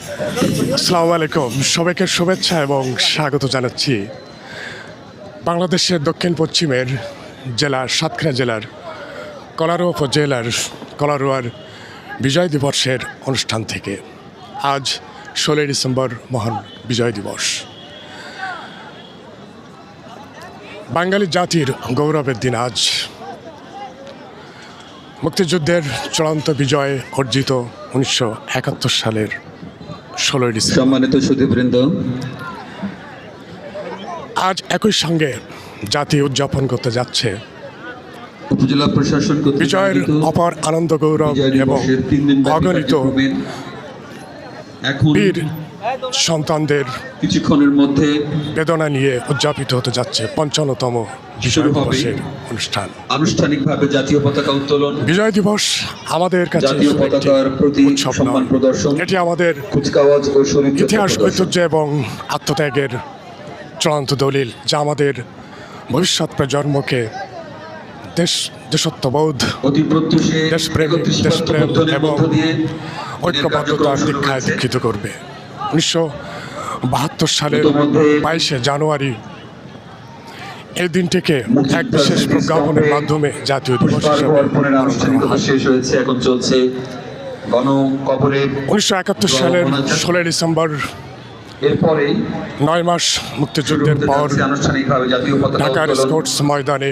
আসসালামু আলাইকুম, সবাইকে শুভেচ্ছা এবং স্বাগত জানাচ্ছি বাংলাদেশের দক্ষিণ পশ্চিমের জেলা সাতক্ষীরা জেলার কলারোয়া উপজেলার কলারোয়ার বিজয় দিবসের অনুষ্ঠান থেকে। আজ 16 ডিসেম্বর মহান বিজয় দিবস। বাঙালি জাতির গৌরবের দিন আজ। মুক্তিযুদ্ধের চূড়ান্ত বিজয় অর্জিত 1971 সালের 16 ডিসেম্বর। সম্মানিত সুধীবৃন্দ, আজ একই সঙ্গে জাতি উদযাপন করতে যাচ্ছে উপজেলা প্রশাসন কর্তৃক বিজয়ের আয়োজিত অপার আনন্দ গৌরব বিজয় এবং দিবসের 3 দিনব্যাপী অগণিত কার্যক্রমের এখন বীর সন্তানদের কিছুক্ষণের মধ্যে বেদনা নিয়ে উদযাপিত হতে যাচ্ছে 55তম বিজয় শুরু হবে দিবসের অনুষ্ঠান। আনুষ্ঠানিকভাবে জাতীয় পতাকা উত্তোলন, বিজয় দিবস আমাদের কাছে জাতীয় শুধু একটি পতাকার প্রতি উৎসব সম্মান নয়, প্রদর্শন, এটি আমাদের কুচকাওয়াজ ও শরীরচর্চা ইতিহাস প্রদর্শন। ঐতিহ্য এবং আত্মত্যাগের চূড়ান্ত দলিল, যা আমাদের ভবিষ্যৎ প্রজন্মকে দেশত্ববোধ, অতি প্রত্যুষে দেশপ্রেম, 31 দেশপ্রেম পত্তনের এবং মধ্য দিয়ে ঐক্যবদ্ধতার দীক্ষায় দীক্ষিত করবে। 1972 সালের ইতোমধ্যে 22শে জানুয়ারি এই দিনটিকে এক বিশেষ প্রজ্ঞাপনের মাধ্যমে জাতীয় দিবস হিসেবে অর্পণের আনুষ্ঠানিকতা শেষ হয়েছে, এখন চলছে গণকবরের 1971 সালের 16 ডিসেম্বর, এরপরে 9 মাস মুক্তিযুদ্ধের পর আনুষ্ঠানিকভাবে জাতীয় পতাকা ঢাকার উত্তোলন, স্কোটস ময়দানে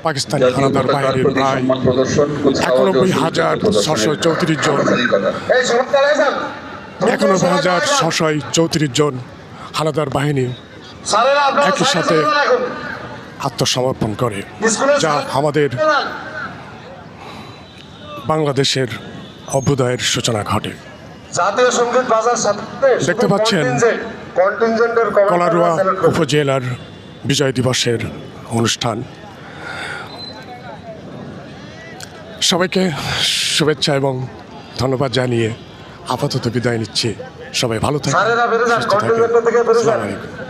পাকিস্তানি জাতীয় হানাদার পতাকার বাহিনীর প্রতি প্রায় সম্মান প্রদর্শন, কুচকাওয়াজ ও শরীরচর্চা প্রদর্শনের 91,634 জন আনুষ্ঠানিকতা। 91,634 জন হানাদার বাহিনী একই সাথে আত্মসমর্পণ করে, যা আমাদের বাংলাদেশের অভ্যুদয়ের সূচনা ঘটে। জাতীয় সঙ্গীত বাজার সাথে দেখতে পাচ্ছেন কলারোয়া উপজেলার বিজয় দিবসের অনুষ্ঠান। সবাইকে শুভেচ্ছা এবং ধন্যবাদ জানিয়ে আপাতত বিদায় নিচ্ছি। সবাই ভালো থাকুন, সুস্থ থাকুন। আসসালামু আলাইকুম।